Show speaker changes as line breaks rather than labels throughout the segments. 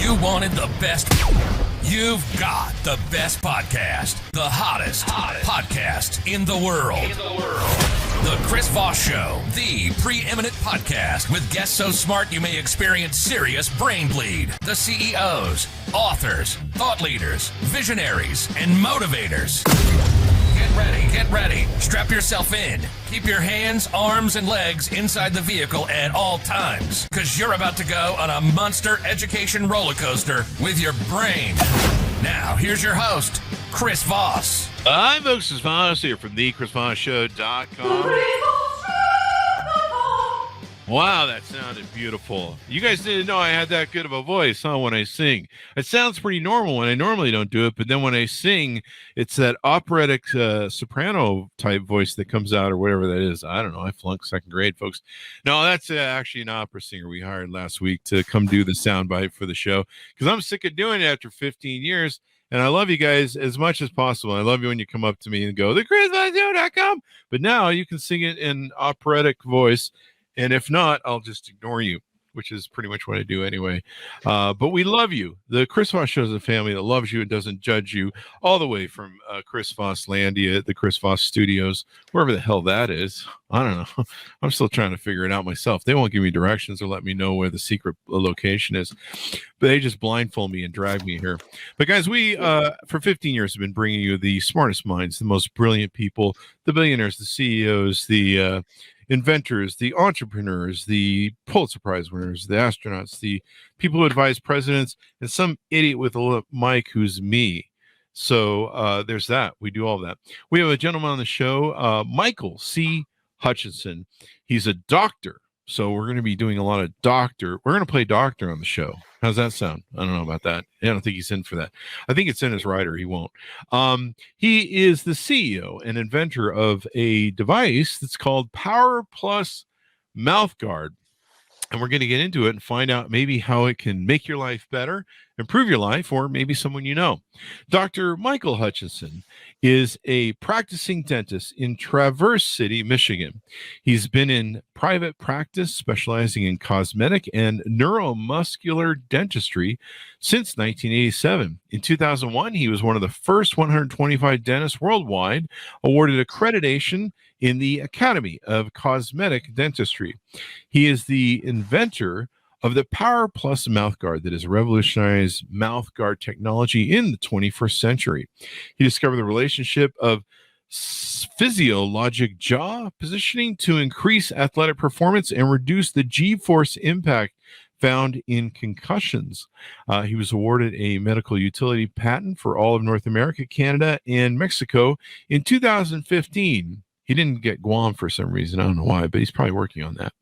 You wanted the best. You've got the best podcast. The hottest podcast in the world. The Chris Voss Show, the preeminent podcast with guests so smart you may experience serious brain bleed. The CEOs, authors, thought leaders, visionaries, and motivators. Get ready. Strap yourself in. Keep your hands, arms, and legs inside the vehicle at all times, because you're about to go on a monster education roller coaster with your brain. Now, here's your host, Chris Voss.
I'm Chris Voss here from thechrisvossshow.com. Wow, that sounded beautiful. You guys didn't know I had that good of a voice, huh, when I sing. It sounds pretty normal when I normally don't do it, but then when I sing, it's that operatic soprano type voice that comes out, or whatever that is. I don't know. I flunked second grade, folks. No, that's actually an opera singer we hired last week to come do the soundbite for the show, because I'm sick of doing it after 15 years. And I love you guys as much as possible. I love you when you come up to me and go, thechrisvossshow.com. But now you can sing it in operatic voice. And if not, I'll just ignore you, which is pretty much what I do anyway. But we love you. The Chris Voss Show is a family that loves you and doesn't judge you, all the way from Chris Voss Landia, the Chris Voss Studios, wherever the hell that is. I don't know. I'm still trying to figure it out myself. They won't give me directions or let me know where the secret location is. But they just blindfold me and drag me here. But guys, we, for 15 years, have been bringing you the smartest minds, the most brilliant people, the billionaires, the CEOs, the inventors, the entrepreneurs, the Pulitzer Prize winners, the astronauts, the people who advise presidents, and some idiot with a mic who's me. So there's that. We do all that. We have a gentleman on the show, Michael C. Hutchison. He's a doctor. So we're going to be doing a lot of doctor. We're going to play doctor on the show. How's that sound? I don't know about that. I don't think he's in for that. I think it's in his rider. He won't. He is the CEO and inventor of a device that's called PowerPlus Mouthguard. And we're going to get into it and find out maybe how it can make your life better, improve your life, or maybe someone you know. Dr. Michael Hutchison is a practicing dentist in Traverse City, Michigan. He's been in private practice specializing in cosmetic and neuromuscular dentistry since 1987. In 2001, he was one of the first 125 dentists worldwide awarded accreditation in the Academy of Cosmetic Dentistry. He is the inventor of the PowerPlus Mouthguard that has revolutionized mouthguard technology in the 21st century. He discovered the relationship of physiologic jaw positioning to increase athletic performance and reduce the G-force impact found in concussions. He was awarded a medical utility patent for all of North America, Canada, and Mexico in 2015. He didn't get Guam for some reason. I don't know why, but he's probably working on that.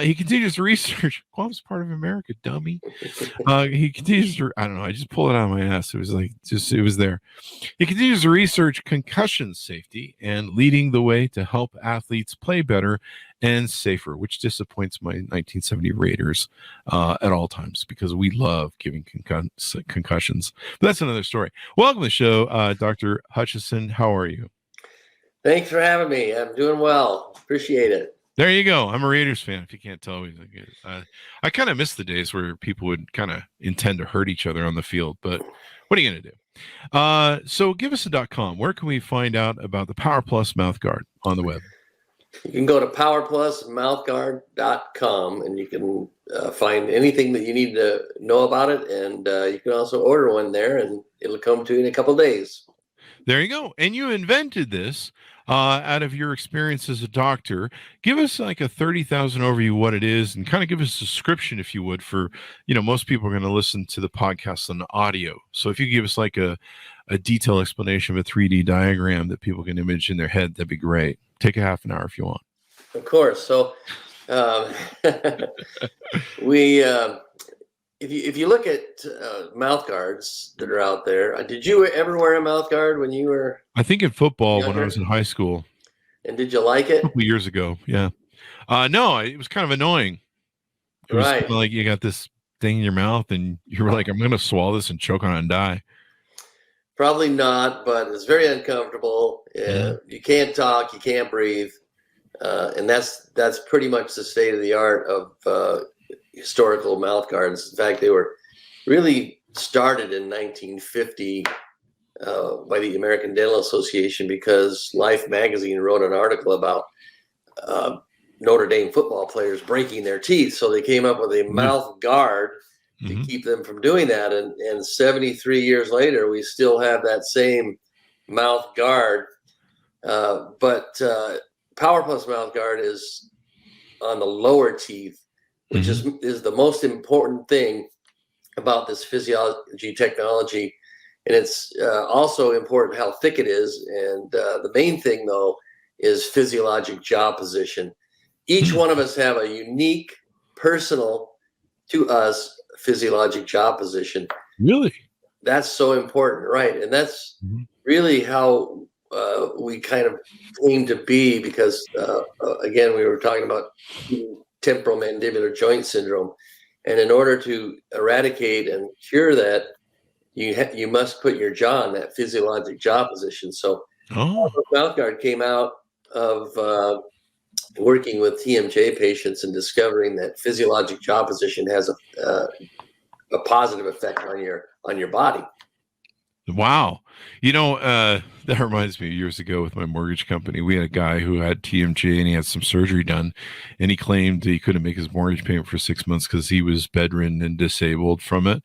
He continues to research. Guam's part of America, dummy. He continues to, I don't know. I just pulled it out of my ass. It was like, it was there. He continues to research concussion safety and leading the way to help athletes play better and safer, which disappoints my 1970 Raiders at all times, because we love giving concussions. But that's another story. Welcome to the show, Dr. Hutchison. How are you?
Thanks for having me. I'm doing well. Appreciate it.
There you go. I'm a Raiders fan, if you can't tell. I kind of miss the days where people would kind of intend to hurt each other on the field, but what are you going to do? So give us a .com. Where can we find out about the PowerPlus Mouthguard on the web?
You can go to PowerPlusMouthguard.com and you can find anything that you need to know about it. And you can also order one there and it'll come to you in a couple of days.
There you go. And you invented this out of your experience as a doctor. Give us like a 30,000 overview what it is, and kind of give us a description, if you would, for, most people are going to listen to the podcast on audio. So if you give us like a detailed explanation of a 3D diagram that people can image in their head, that'd be great. Take a half an hour if you want.
Of course. So if you look at mouth guards that are out there, did you ever wear a mouth guard when you were?
I think in football
younger?
When I was in high school.
And did you like it?
A couple years ago, yeah. No, it was kind of annoying. It was kind of like you got this thing in your mouth and you were like, I'm going to swallow this and choke on it and die.
Probably not, but it's very uncomfortable.
Yeah.
You can't talk, you can't breathe. And that's pretty much the state of the art of historical mouth guards. In fact, they were really started in 1950 by the American Dental Association, because Life magazine wrote an article about Notre Dame football players breaking their teeth. So they came up with a mouth guard to keep them from doing that. And 73 years later, we still have that same mouth guard. But PowerPlus mouth guard is on the lower teeth, which is the most important thing about this physiology technology. And it's also important how thick it is. And the main thing, though, is physiologic jaw position. Each one of us have a unique, personal to us physiologic jaw position.
Really?
That's so important, right? And that's really how we kind of came to be, because, again, we were talking about temporomandibular joint syndrome. And in order to eradicate and cure that, you must put your jaw in that physiologic jaw position. So Mouthguard came out of working with TMJ patients and discovering that physiologic jaw position has a positive effect on your body.
Wow. That reminds me, years ago with my mortgage company, we had a guy who had TMJ and he had some surgery done, and he claimed he couldn't make his mortgage payment for 6 months because he was bedridden and disabled from it.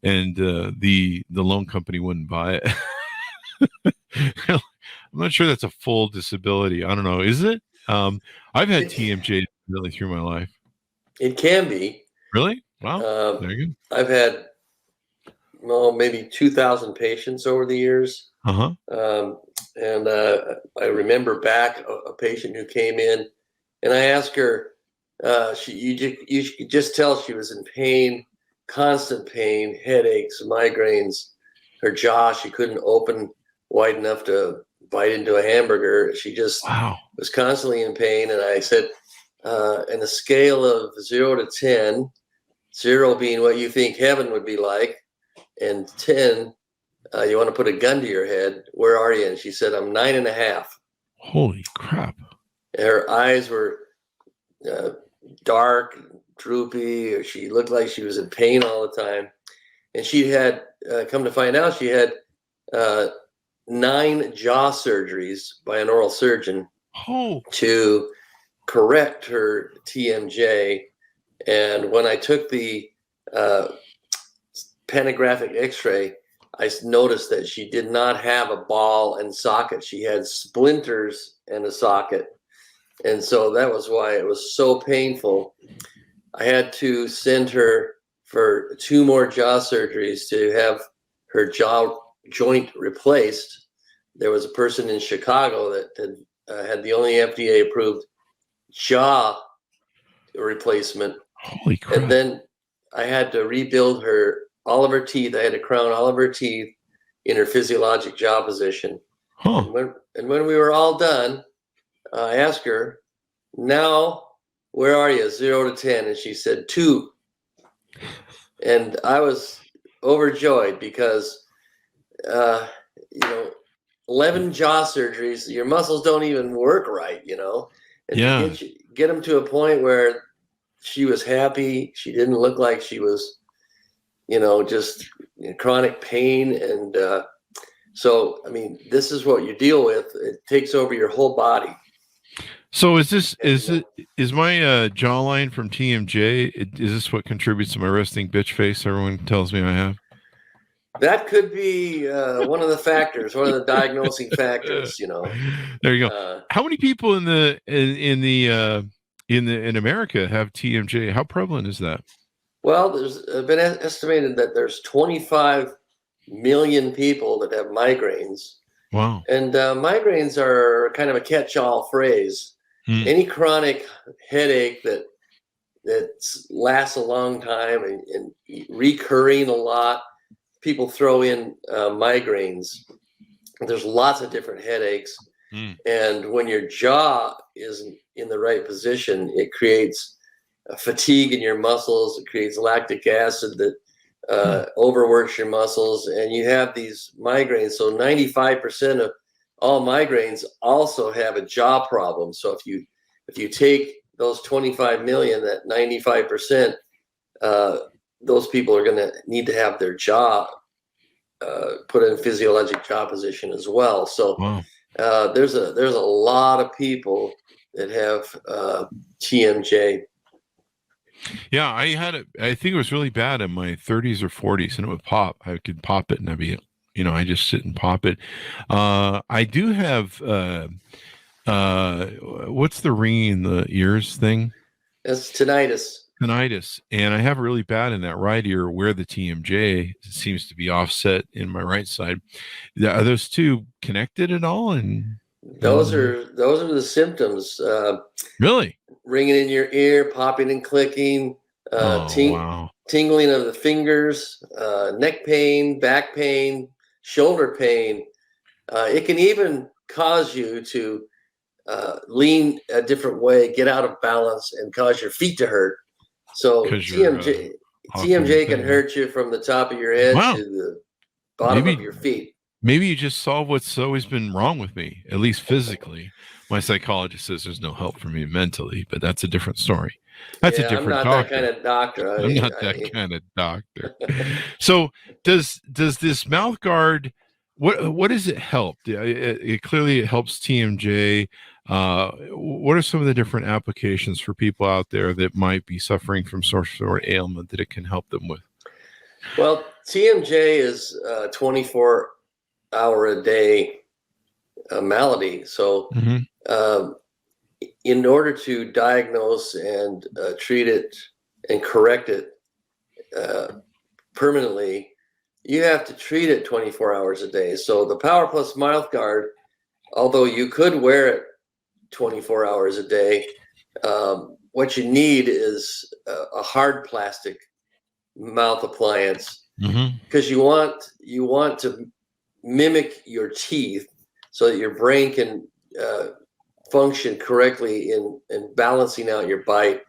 And the loan company wouldn't buy it. I'm not sure that's a full disability. I don't know. Is it? I've had TMJ really through my life.
It can be.
Really? Wow. Very good.
I've had maybe 2,000 patients over the years. And I remember back a patient who came in, and I asked her, you could just tell she was in pain, constant pain, headaches, migraines. Her jaw, she couldn't open wide enough to bite into a hamburger. She just was constantly in pain. And I said, in a scale of 0 to 10, 0 being what you think heaven would be like, and 10, you want to put a gun to your head, where are you? And she said, I'm 9.5.
Holy crap.
Her eyes were dark, droopy, or she looked like she was in pain all the time. And she had, come to find out, she had 9 jaw surgeries by an oral surgeon to correct her TMJ. And when I took the panographic x-ray, I noticed that she did not have a ball and socket. She had splinters and a socket. And so that was why it was so painful. I had to send her for 2 more jaw surgeries to have her jaw joint replaced. There was a person in Chicago that had the only FDA approved jaw replacement.
Holy crap.
And then I had to rebuild all of her teeth. I had to crown all of her teeth in her physiologic jaw position. And when we were all done, I asked her, now, where are you, 0 to 10? And she said 2. And I was overjoyed because, 11 jaw surgeries, your muscles don't even work right, And to get them to a point where she was happy. She didn't look like she was, just in chronic pain. And so, this is what you deal with. It takes over your whole body.
So is my jawline from TMJ, is this what contributes to my resting bitch face everyone tells me I have?
That could be one of the factors, one of the diagnosing factors,
There you go. How many people in America have TMJ? How prevalent is that?
Well, there's been estimated that there's 25 million people that have migraines.
Wow.
And migraines are kind of a catch-all phrase. Any chronic headache that lasts a long time and recurring a lot, people throw in migraines. There's lots of different headaches. And when your jaw isn't in the right position, it creates fatigue in your muscles. It creates lactic acid that overworks your muscles, and you have these migraines. So 95% of all migraines also have a jaw problem. So if you take those 25 million, that 95%, those people are going to need to have their jaw put in physiologic jaw position as well. So
Wow.
there's a lot of people that have TMJ.
Yeah, I had it. I think it was really bad in my 30s or 40s, and it would pop. I could pop it, and I'd be, I just sit and pop it. I do have what's the ringing in the ears thing?
That's tinnitus.
Tinnitus, and I have it really bad in that right ear where the TMJ seems to be offset in my right side. Are those two connected at all? And
those are the symptoms.
Really?
Ringing in your ear, popping and clicking,
wow.
tingling of the fingers, neck pain, back pain, shoulder pain. It can even cause you to lean a different way, get out of balance, and cause your feet to hurt. So TMJ can hurt you from the top of your head to the bottom of your feet.
Maybe you just saw what's always been wrong with me, at least physically. My psychologist says there's no help for me mentally, but that's a different story. That's a different
I'm not
doctor.
that kind of doctor.
I'm not that kind of doctor. So does this Mouthguard, what does it help? Clearly it helps TMJ. What are some of the different applications for people out there that might be suffering from some sort of ailment that it can help them with?
Well, TMJ is 24-hour-a-day malady. So in order to diagnose and treat it and correct it permanently, you have to treat it 24 hours a day. So the PowerPlus Mouthguard, although you could wear it 24 hours a day, what you need is a hard plastic mouth appliance, because you want to mimic your teeth so that your brain can function correctly in balancing out your bite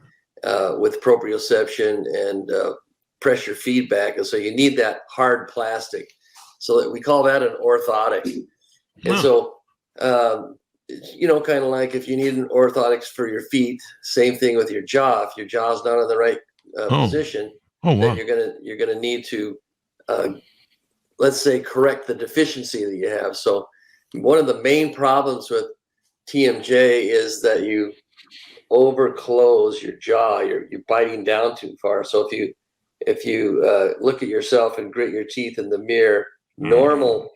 with proprioception and pressure feedback. And so you need that hard plastic. So that we call that an orthotic. And so, kind of like if you need an orthotics for your feet, same thing with your jaw. If your jaw's not in the right position, then you're gonna need to, let's say, correct the deficiency that you have. So one of the main problems with TMJ is that you overclose your jaw. You're biting down too far. So if you look at yourself and grit your teeth in the mirror, normal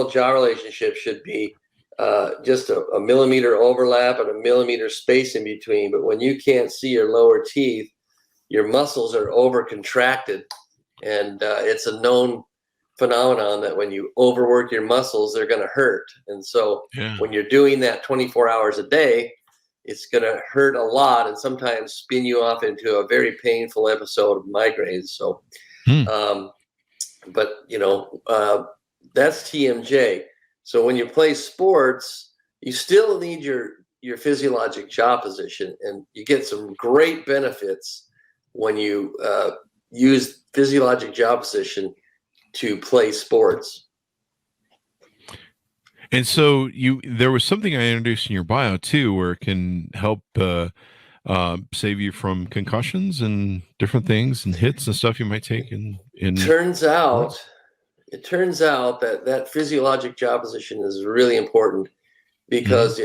jaw relationship should be just a millimeter overlap and a millimeter space in between. But when you can't see your lower teeth, your muscles are over contracted, and it's a known phenomenon that when you overwork your muscles, they're going to hurt. And so when you're doing that 24 hours a day, it's going to hurt a lot and sometimes spin you off into a very painful episode of migraines. So, but that's TMJ. So when you play sports, you still need your physiologic jaw position, and you get some great benefits when you use physiologic jaw position to play sports.
And so there was something I introduced in your bio too, where it can help save you from concussions and different things and hits and stuff you might take It turns out that physiologic jaw position is really important, because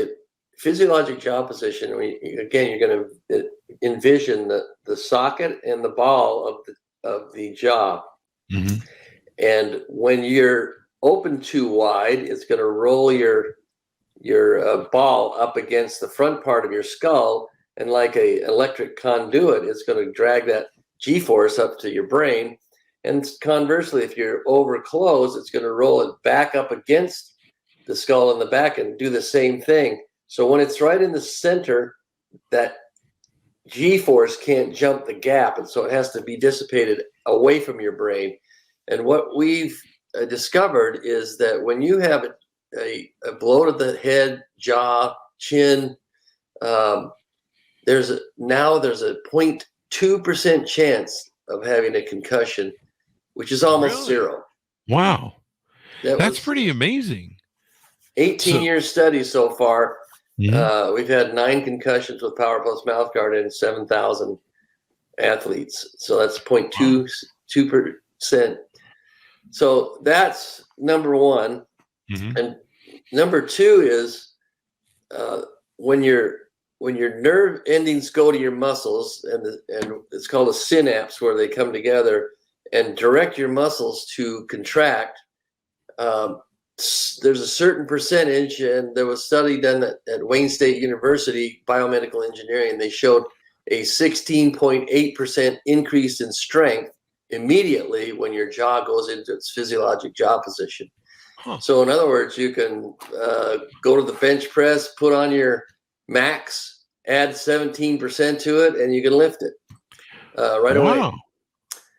physiologic jaw position, you're going to envision the socket and the ball of the jaw. And when you're open too wide, it's going to roll your ball up against the front part of your skull, and like a electric conduit, it's going to drag that G-force up to your brain. And conversely, if you're over close, it's going to roll it back up against the skull in the back and do the same thing. So when it's right in the center, that G-force can't jump the gap, and so it has to be dissipated away from your brain. And what we've discovered is that when you have a blow to the head, jaw, chin, there's a 0.2% chance of having a concussion, which is almost zero. Wow. That's pretty amazing.
18-year study so far. We've had 9 concussions with PowerPlus Mouthguard and 7,000 athletes. So that's 0.22%. So that's number one.
Mm-hmm.
And number two is when your nerve endings go to your muscles, and it's called a synapse, where they come together and direct your muscles to contract. There's a certain percentage, and there was a study done at Wayne State University, biomedical engineering, and they showed a 16.8% increase in strength immediately when your jaw goes into its physiologic jaw position.
Huh.
So in other words, you can go to the bench press, put on your max, add 17% to it, and you can lift it right away.
Wow.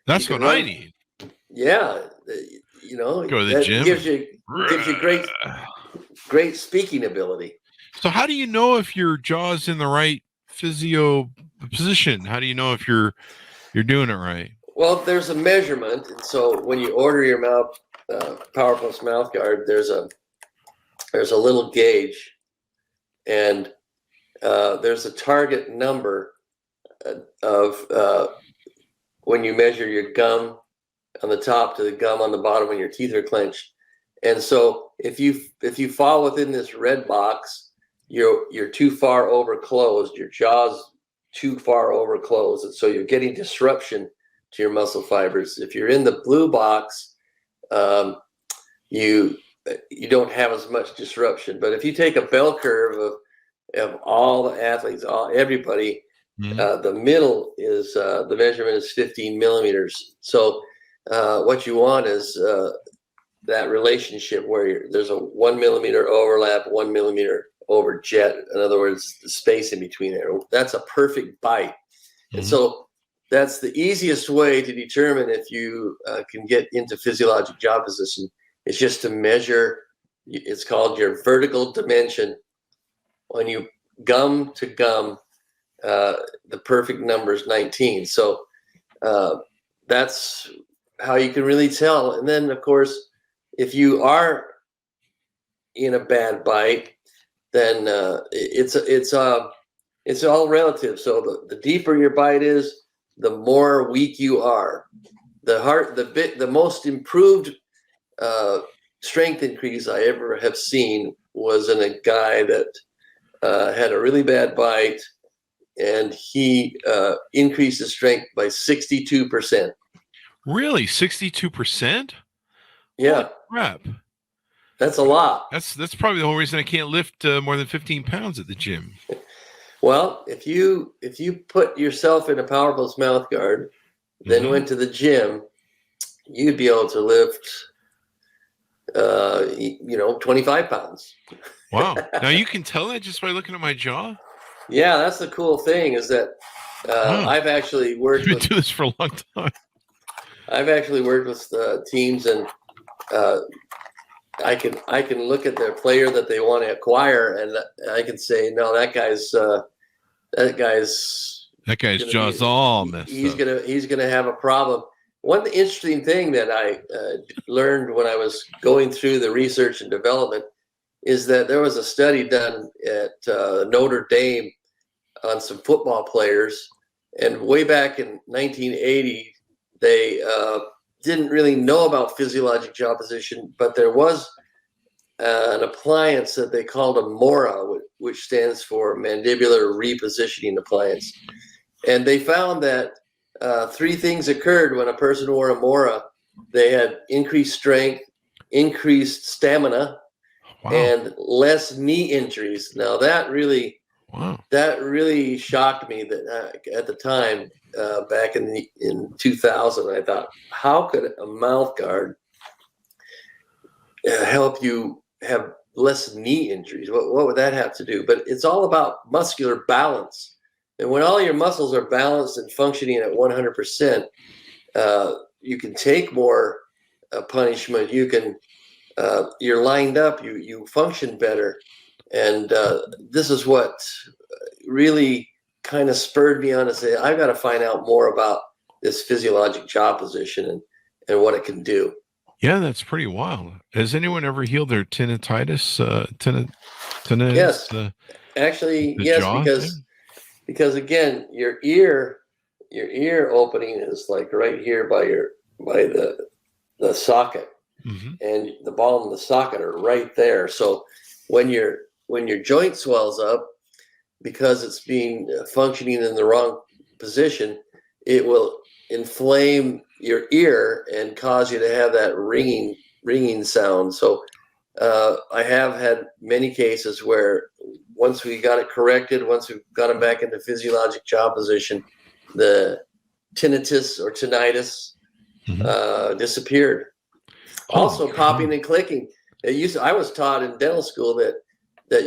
That's what I need.
Yeah. Go
to the gym.
Gives you great speaking ability.
So how do you know if your jaw's in the right physio position? How do you know if you're doing it right?
Well, there's a measurement. And so when you order your PowerPlus Mouthguard, there's a little gauge, and there's a target number of when you measure your gum on the top to the gum on the bottom when your teeth are clenched. And so if you fall within this red box, you're too far over closed. Your jaw's too far over closed, and so you're getting disruption to your muscle fibers. If you're in the blue box, you don't have as much disruption. But if you take a bell curve of all the athletes, everybody, the middle is the measurement is 15 millimeters. So what you want is that relationship where there's a 1 millimeter overlap, 1 millimeter over jet. In other words, the space in between there. That's a perfect bite. Mm-hmm. And so that's the easiest way to determine if you can get into physiologic jaw position. It's just to measure. It's called your vertical dimension. When you gum to gum, the perfect number is 19. So that's how you can really tell. And then, of course, if you are in a bad bite, then it's all relative. So the deeper your bite is, the more weak you are. The most improved strength increase I ever have seen was in a guy that had a really bad bite, and he increased his strength by 62%.
Really, 62%?
Yeah.
Holy crap.
That's a lot.
That's probably the whole reason I can't lift more than 15 pounds at the gym.
Well, if you put yourself in a PowerPlus Mouthguard, then went to the gym, you'd be able to lift 25 pounds.
Wow. Now you can tell that just by looking at my jaw?
Yeah, that's the cool thing, is that I've actually worked
with this for a long time.
I've actually worked with teams, and I can look at their player that they want to acquire, and I can say, no, that guy's
jaw's all messed up.
He's gonna have a problem. One interesting thing that I learned when I was going through the research and development is that there was a study done at Notre Dame on some football players, and way back in 1980, they didn't really know about physiologic jaw position, but there was an appliance that they called a MORA, which stands for mandibular repositioning appliance. And they found that three things occurred when a person wore a MORA. They had increased strength, increased stamina, and less knee injuries. Now that really shocked me that at the time, back in 2000, I thought, how could a mouth guard help you have less knee injuries? What would that have to do? But it's all about muscular balance. And when all your muscles are balanced and functioning at 100%, you can take more punishment. You can, you're lined up, you function better. And this is what really kind of spurred me on to say, I've got to find out more about this physiologic jaw position and what it can do.
Yeah, that's pretty wild. Has anyone ever healed their tinnitus?
Yes, actually, yes, because again, your ear your ear opening is like right here by the socket, and the ball and the socket are right there. So when your joint swells up, because it's being functioning in the wrong position, it will inflame your ear and cause you to have that ringing sound. So I have had many cases where once we got it corrected, once we got them back into physiologic jaw position, the tinnitus or tinnitus disappeared. Also, popping and clicking. I was taught in dental school that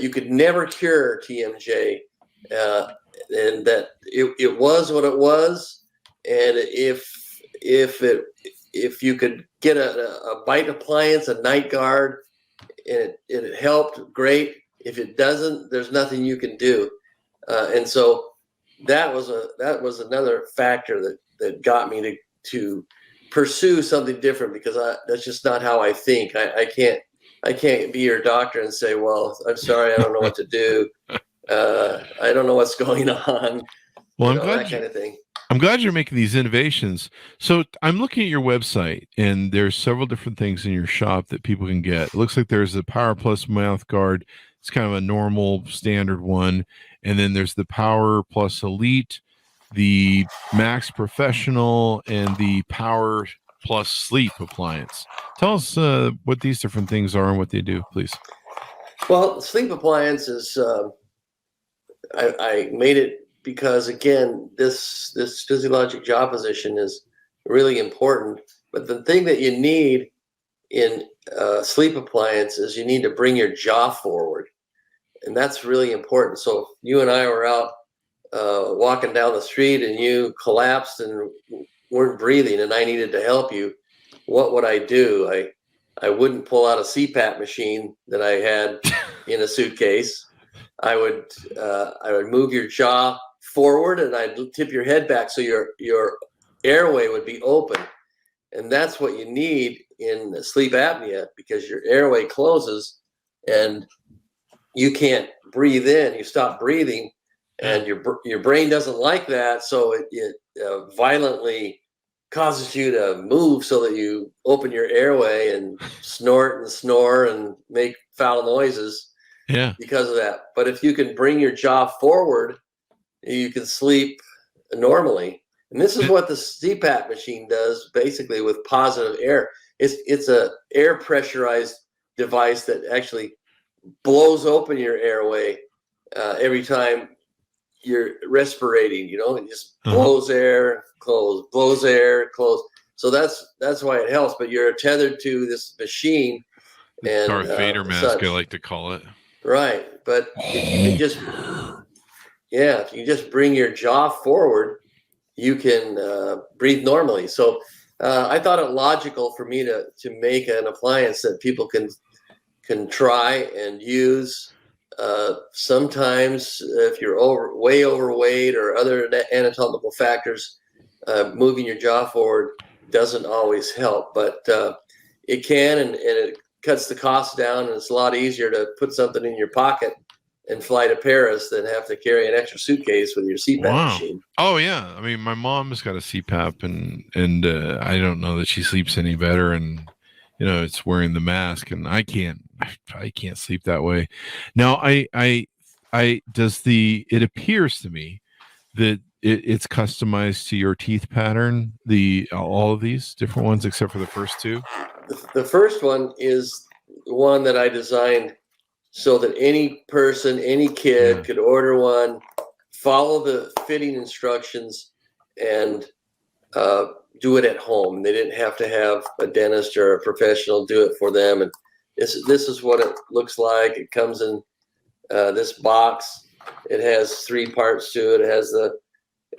you could never cure TMJ, and that it was what it was. And if you could get a bite appliance, a night guard, and it helped, great. If it doesn't, there's nothing you can do. And so that was another factor that got me to pursue something different, because that's just not how I think. I can't be your doctor and say, well, I'm sorry, I don't know what to do. I don't know what's going on.
Well,
that kind of thing.
I'm glad you're making these innovations. So I'm looking at your website, and there's several different things in your shop that people can get. It looks like there's the PowerPlus Mouthguard. It's kind of a normal standard one. And then there's the PowerPlus Elite, the Max Professional, and the PowerPlus Sleep appliance. Tell us what these different things are and what they do, please.
Well, the sleep appliance is, I made it because, again, this physiologic jaw position is really important. But the thing that you need in sleep appliance is you need to bring your jaw forward. And that's really important. So if you and I were out walking down the street and you collapsed and weren't breathing and I needed to help you, what would I do? I wouldn't pull out a CPAP machine that I had in a suitcase. I would move your jaw forward and I'd tip your head back so your airway would be open. And that's what you need in sleep apnea, because your airway closes and you can't breathe in. You stop breathing, and your brain doesn't like that, so it violently causes you to move so that you open your airway and snort and snore and make foul noises because of that. But if you can bring your jaw forward, you can sleep normally. And this is what the CPAP machine does, basically, with positive air. It's a air pressurized device that actually blows open your airway every time you're respirating. It just blows air, close, blows air, close. So that's why it helps. But you're tethered to this machine. And
Darth Vader mask, I like to call it.
Right, but if you just bring your jaw forward, you can breathe normally. So I thought it logical for me to make an appliance that people can try and use. Sometimes if you're way overweight or other anatomical factors, moving your jaw forward doesn't always help, but it can, and it cuts the cost down, and it's a lot easier to put something in your pocket and fly to Paris than have to carry an extra suitcase with your CPAP machine.
Oh yeah, I mean, my mom's got a CPAP, and I don't know that she sleeps any better, and it's wearing the mask, and I can't sleep that way. Now, it appears to me that it's customized to your teeth pattern. All of these different ones, except for the first two.
The first one is one that I designed so that any person, any kid could order one, follow the fitting instructions, and do it at home. They didn't have to have a dentist or a professional do it for them. And this is what it looks like. It comes in this box. It has three parts to it. It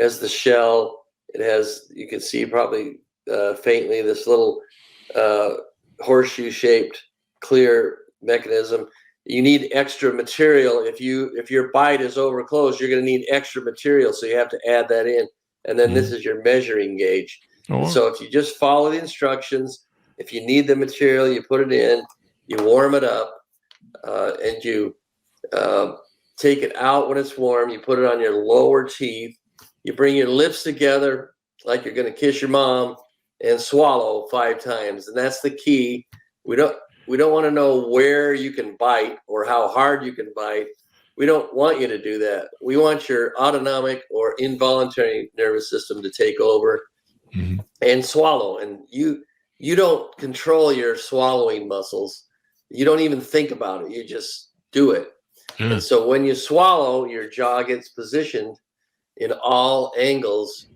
has the shell. It has, you can see probably faintly, this little horseshoe shaped clear mechanism. You need extra material. If your bite is over closed, you're going to need extra material, so you have to add that in. And then this is your measuring gauge. Oh, wow. So if you just follow the instructions, if you need the material, you put it in, you warm it up, and you take it out when it's warm. You put it on your lower teeth, You bring your lips together like you're going to kiss your mom and swallow 5 times. And that's the key. We don't want to know where you can bite or how hard you can bite. We don't want you to do that. We want your autonomic or involuntary nervous system to take over and swallow. And you don't control your swallowing muscles. You don't even think about it. You just do it. And so when you swallow, your jaw gets positioned in all angles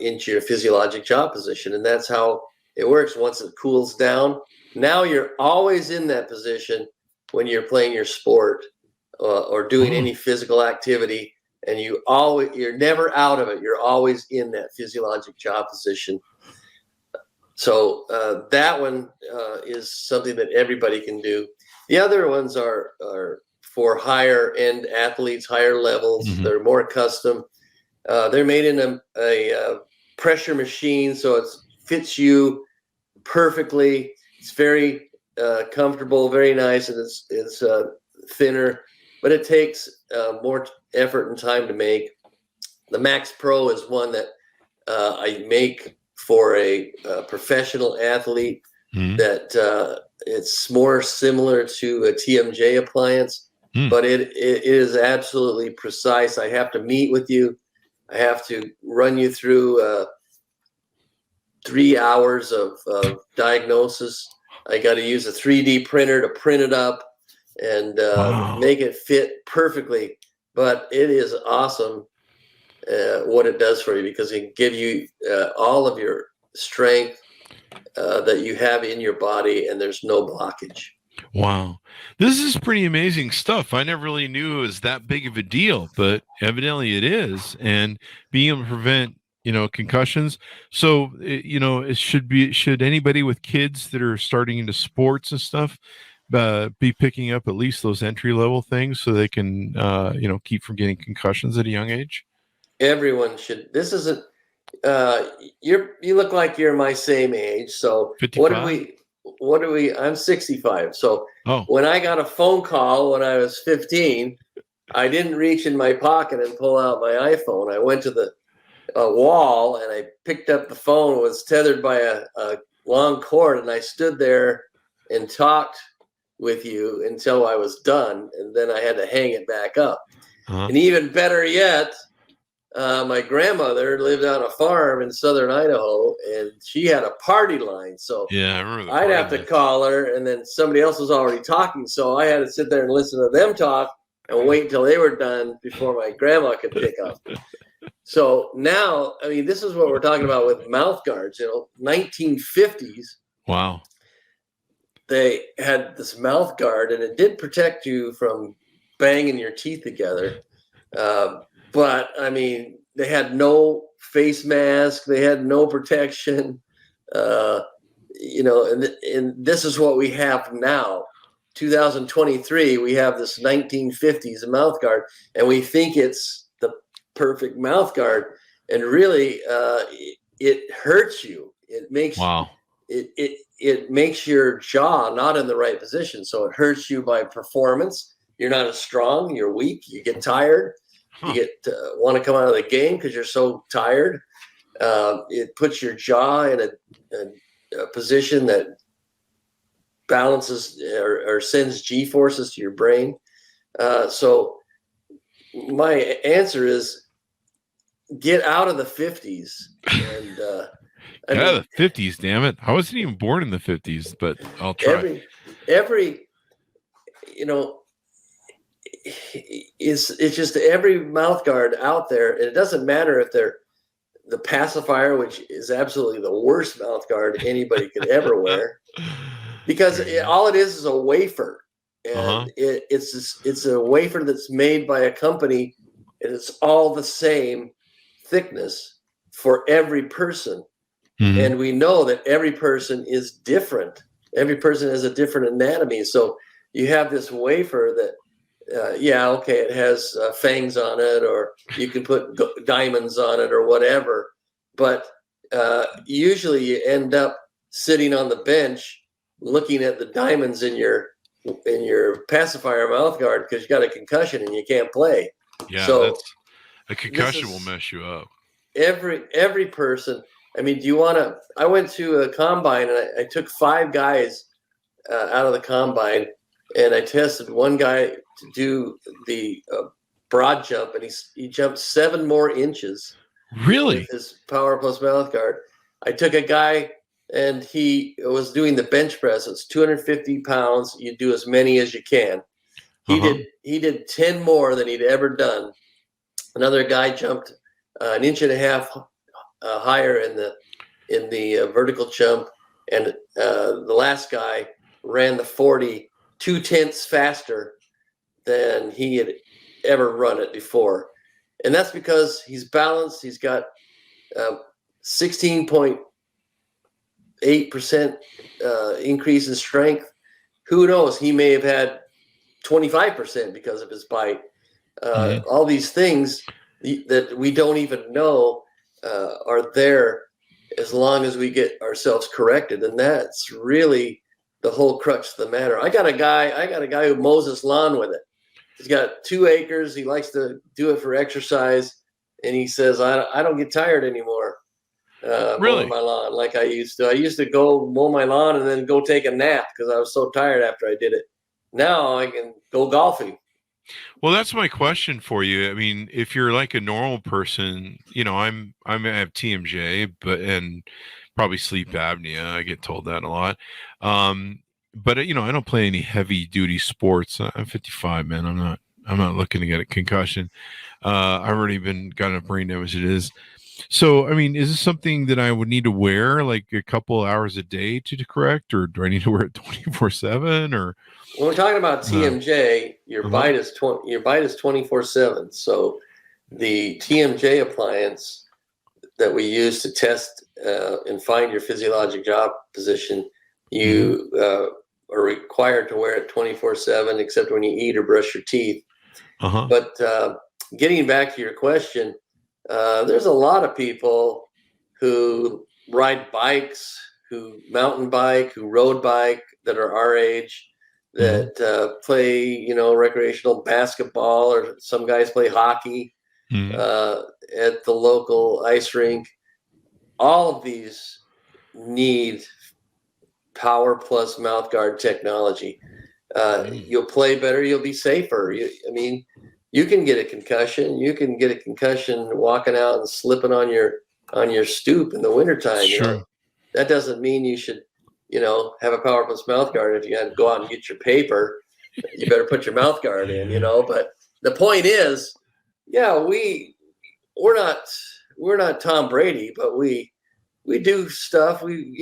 into your physiologic jaw position. And that's how it works. Once it cools down, now you're always in that position when you're playing your sport or doing any physical activity. And you're never out of it. You're always in that physiologic jaw position. So that one is something that everybody can do. The other ones are for higher end athletes, higher levels. They're more custom. They're made in a pressure machine, so it fits you perfectly. It's very comfortable, very nice, and it's thinner, but it takes more effort and time to make. The Max Pro is one that I make for a professional athlete that it's more similar to a TMJ appliance, but it is absolutely precise. I have to meet with you. I have to run you through 3 hours of diagnosis. I got to use a 3D printer to print it up and make it fit perfectly. But it is awesome what it does for you, because it can give you all of your strength that you have in your body, and there's no blockage.
Wow. This is pretty amazing stuff. I never really knew it was that big of a deal, but evidently it is. And being able to prevent, concussions. So, should anybody with kids that are starting into sports and stuff be picking up at least those entry level things so they can, keep from getting concussions at a young age? Everyone should.
This isn't, you look like you're my same age. So
55?
I'm 65. So when I got a phone call when I was 15, I didn't reach in my pocket and pull out my iPhone. I went to the wall and I picked up the phone. It was tethered by a long cord, and I stood there and talked with you until I was done, and then I had to hang it back up. And even better yet, my grandmother lived on a farm in southern Idaho, and she had a party line. So
yeah, I remember
I'd have to call her, and then somebody else was already talking. So I had to sit there and listen to them talk and wait until they were done before my grandma could pick up. So now, I mean, this is what we're talking about with mouth guards, 1950s.
Wow.
They had this mouth guard, and it did protect you from banging your teeth together. But I mean, they had no face mask, they had no protection, and this is what we have now. 2023, we have this 1950s mouth guard, and we think it's the perfect mouth guard, and really, it hurts you. It makes it makes your jaw not in the right position, so it hurts you by performance. You're not as strong. You're weak. You get tired. You get want to come out of the game because you're so tired. It puts your jaw in a position that balances or sends G forces to your brain. So my answer is get out of the 50s. And
out of the 50s, damn it. I wasn't even born in the 50s, but I'll try.
It's just every mouth guard out there, and it doesn't matter if they're the pacifier, which is absolutely the worst mouth guard anybody could ever wear, because all it is a wafer, and it's a wafer that's made by a company, and it's all the same thickness for every person. And we know that every person is different. Every person has a different anatomy. So you have this wafer that it has fangs on it, or you can put diamonds on it or whatever. But usually you end up sitting on the bench looking at the diamonds in your pacifier mouth guard because you got a concussion and you can't play.
Yeah,
so
A concussion will mess you up.
Every person. I mean, do you want to? I went to a combine and I took 5 guys out of the combine, and I tested one guy to do the broad jump, and he jumped 7 more inches.
Really?
With his PowerPlus mouth guard. I took a guy and he was doing the bench press. It's 250 pounds. You do as many as you can. He did 10 more than he'd ever done. Another guy jumped an inch and a half higher in the vertical jump, and the last guy ran the 40 2/10 faster than he had ever run it before. And that's because he's balanced. He's got 16.8% increase in strength. Who knows? He may have had 25% because of his bite. All these things that we don't even know are there as long as we get ourselves corrected. And that's really the whole crux of the matter. I got a guy who mows his lawn with it. He's got 2 acres. He likes to do it for exercise. And he says, I don't get tired anymore.
Really?
Mowing my lawn like I used to. I used to go mow my lawn and then go take a nap because I was so tired after I did it. Now I can go golfing.
Well, that's my question for you. I mean, if you're like a normal person, you know, I have TMJ, and probably sleep apnea. I get told that a lot. But you know, I don't play any heavy duty sports. I'm 55, man. I'm not looking to get a concussion. I've already got enough brain damage as it is. So, I mean, is this something that I would need to wear like a couple hours a day to correct, or do I need to wear it 24/7? Or
when we're talking about TMJ, your bite is 24/7. So the TMJ appliance that we use to test and find your physiologic jaw position, you are required to wear it 24/7, except when you eat or brush your teeth. But getting back to your question, there's a lot of people who ride bikes, who mountain bike, who road bike, that are our age, that play, you know, recreational basketball, or some guys play hockey at the local ice rink. All of these need PowerPlus mouthguard technology. You'll play better. You'll be safer. You can get a concussion. You can get a concussion walking out and slipping on your stoop in the wintertime.
Sure.
You know? That doesn't mean you should, you know, have a PowerPlus mouthguard. If you had to go out and get your paper, you better put your mouthguard in, you know. But the point is, yeah, we're not Tom Brady, but we do stuff. We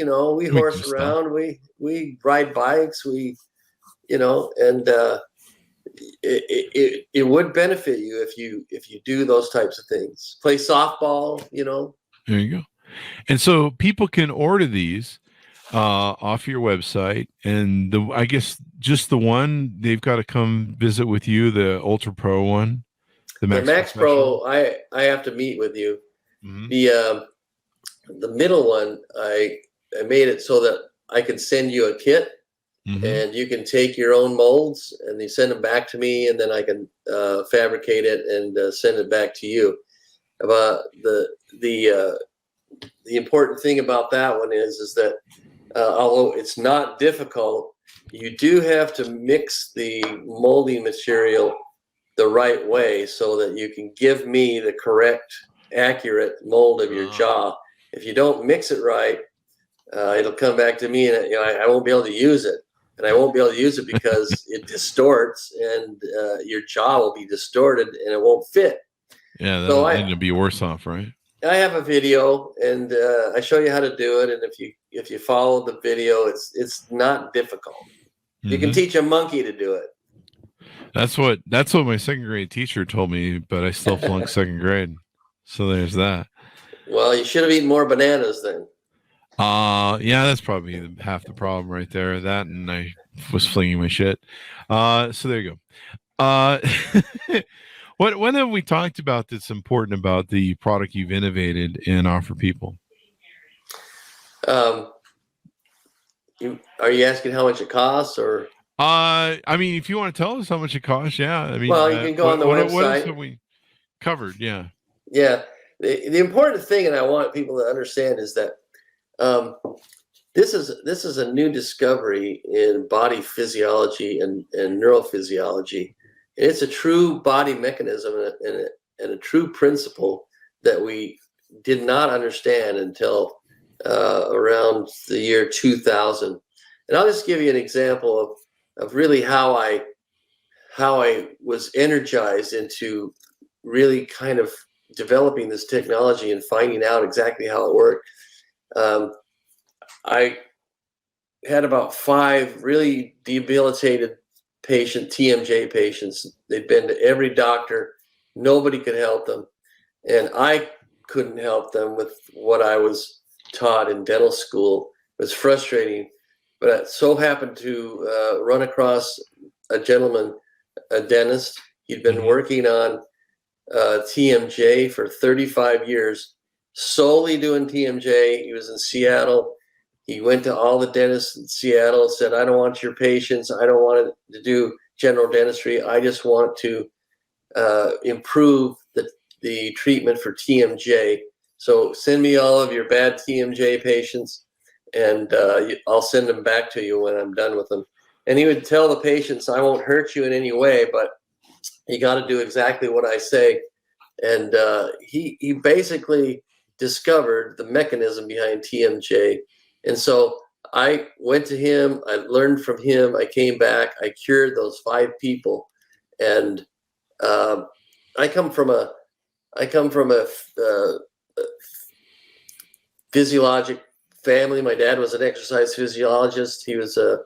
horse around. We ride bikes. And it would benefit you if you do those types of things. Play softball, you know.
There you go. And so people can order these off your website, and I guess just the one, they've got to come visit with you, the Ultra Pro one, the Max
Pro. I have to meet with you. The middle one, I made it so that I can send you a kit. And you can take your own molds and you send them back to me, and then I can fabricate it and send it back to you. But the important thing about that one is that although it's not difficult, you do have to mix the molding material the right way so that you can give me the correct, accurate mold of your jaw. If you don't mix it right, it'll come back to me, and I won't be able to use it. And I won't be able to use it because it distorts, and your jaw will be distorted and it won't fit.
Yeah, that'll end up be worse off, right?
I have a video, and I show you how to do it. And if you follow the video, it's not difficult. You can teach a monkey to do it.
That's what my second grade teacher told me, but I still flunked second grade. So there's that. Well,
you should have eaten more bananas then.
Yeah, that's probably half the problem right there. That, and I was flinging my shit. So there you go. When have we talked about that's important about the product you've innovated and offer people?
Are you asking how much it costs, or?
I mean, if you want to tell us how much it costs, yeah. I mean,
well, you can go on the website.
What else have we covered? Yeah.
Yeah. The important thing, and I want people to understand, is that this is a new discovery in body physiology and neurophysiology. It's a true body mechanism and a true principle that we did not understand until around the year 2000. And I'll just give you an example of really how I was energized into really kind of developing this technology and finding out exactly how it worked. I had about 5 really debilitated TMJ patients. They'd been to every doctor. Nobody could help them. And I couldn't help them with what I was taught in dental school. It was frustrating. But I so happened to run across a gentleman, a dentist. He'd been working on TMJ for 35 years, solely doing TMJ. He was in Seattle. He went to all the dentists in Seattle, said, I don't want your patients. I don't want to do general dentistry. I just want to improve the treatment for TMJ. So send me all of your bad TMJ patients, and I'll send them back to you when I'm done with them. And he would tell the patients, I won't hurt you in any way, but you got to do exactly what I say. And he basically discovered the mechanism behind TMJ. And so I went to him, I learned from him, I came back, I cured those 5 people. And I come from a physiologic family. My dad was an exercise physiologist. He was a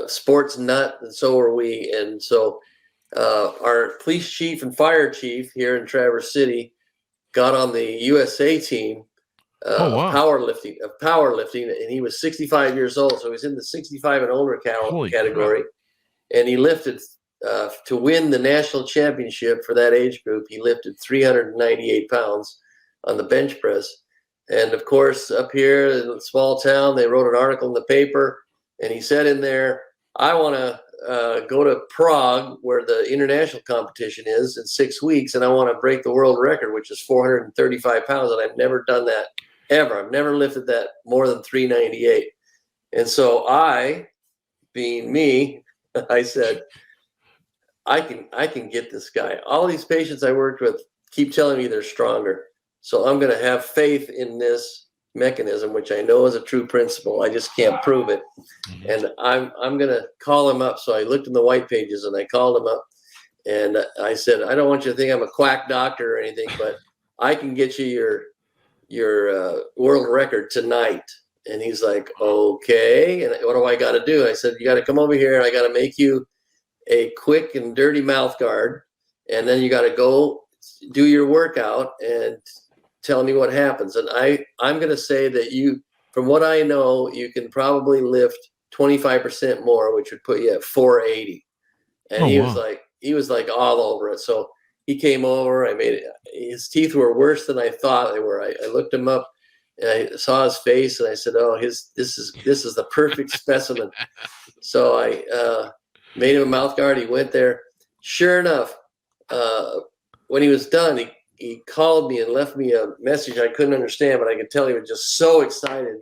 sports nut, and so were we. And so our police chief and fire chief here in Traverse City got on the USA team of powerlifting, and he was 65 years old. So he's in the 65 and older category. And he lifted to win the national championship for that age group. He lifted 398 pounds on the bench press. And of course, up here in a small town, they wrote an article in the paper, and he said in there, I want to go to Prague, where the international competition is, in 6 weeks, and I want to break the world record, which is 435 pounds. And I've never done that ever. I've never lifted that more than 398. And so I, being me, I said, I can get this guy. All these patients I worked with keep telling me they're stronger. So I'm going to have faith in this mechanism, which I know is a true principle. I just can't prove it. And I'm going to call him up. So I looked in the white pages and I called him up, and I said, I don't want you to think I'm a quack doctor or anything, but I can get you your world record tonight. And he's like, okay. And what do I got to do? I said, you got to come over here. I got to make you a quick and dirty mouth guard. And then you got to go do your workout and tell me what happens. And I'm going to say that you, from what I know, you can probably lift 25% more, which would put you at 480. And he was like all over it. So he came over. I made it. His teeth were worse than I thought they were. I looked him up and I saw his face, and I said, oh, this is the perfect specimen. So I made him a mouth guard. He went there. Sure enough, when he was done, he called me and left me a message I couldn't understand, but I could tell he was just so excited.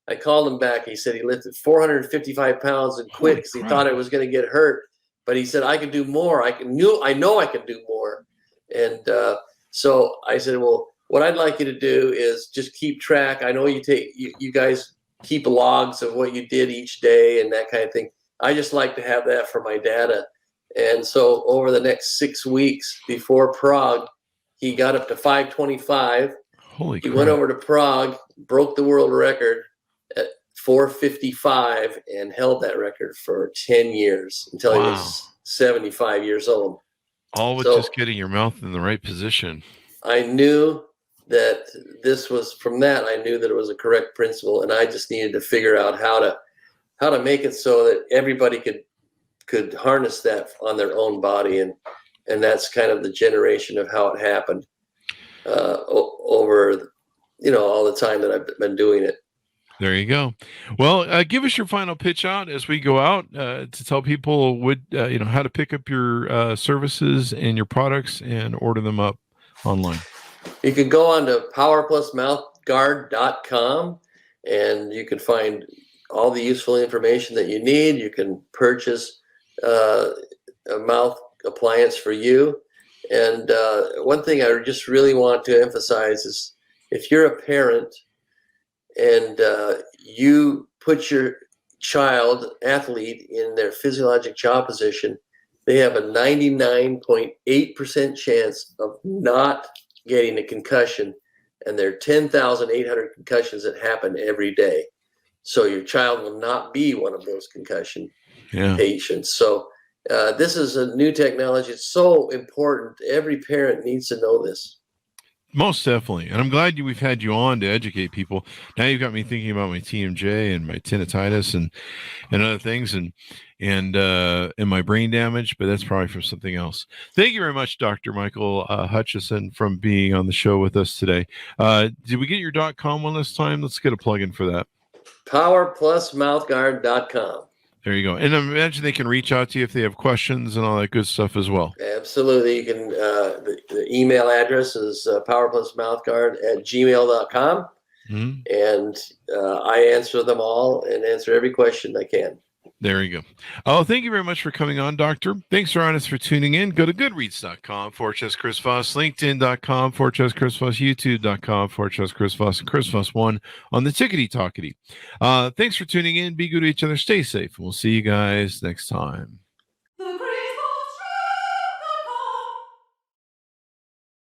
I called him back. He said he lifted 455 pounds and quit because he thought it was going to get hurt. But he said, I can do more. I know I can do more. And so I said, well, what I'd like you to do is just keep track. I know you guys keep logs of what you did each day and that kind of thing. I just like to have that for my data. And so over the next 6 weeks before Prague, he got up to 525.
Holy crap.
He went over to Prague, broke the world record at 455, and held that record for 10 years until he was 75 years old.
All with just getting your mouth in the right position. I
knew that I knew that it was a correct principle, and I just needed to figure out how to make it so that everybody could harness that on their own body. And that's kind of the generation of how it happened over, all the time that I've been doing it.
There you go. Well, give us your final pitch out as we go out to tell people how to pick up your services and your products and order them up online.
You can go on to PowerPlusMouthguard.com and you can find all the useful information that you need. You can purchase a mouth appliance for you. And one thing I just really want to emphasize is if you're a parent and you put your child athlete in their physiologic jaw position, they have a 99.8% chance of not getting a concussion. And there are 10,800 concussions that happen every day. So your child will not be one of those concussion patients. So this is a new technology. It's so important. Every parent needs to know this.
Most definitely. And I'm glad we've had you on to educate people. Now you've got me thinking about my TMJ and my tinnitus and other things and my brain damage, but that's probably from something else. Thank you very much, Dr. Michael Hutchison, from being on the show with us today. Did we get your .com one this time? Let's get a plug-in for that.
PowerPlusMouthguard.com.
There you go. And I imagine they can reach out to you if they have questions and all that good stuff as well.
Absolutely. You can, the email address is powerplusmouthguard@gmail.com. Mm-hmm. And I answer them all and answer every question I can.
There you go. Oh, thank you very much for coming on, Doctor. Thanks for tuning in. Go to goodreads.com/Chris Voss, LinkedIn.com/Chris Voss, YouTube.com/Chris Voss, and Chris Voss 1 on the Tickety Talkety. Thanks for tuning in. Be good to each other. Stay safe. We'll see you guys next time.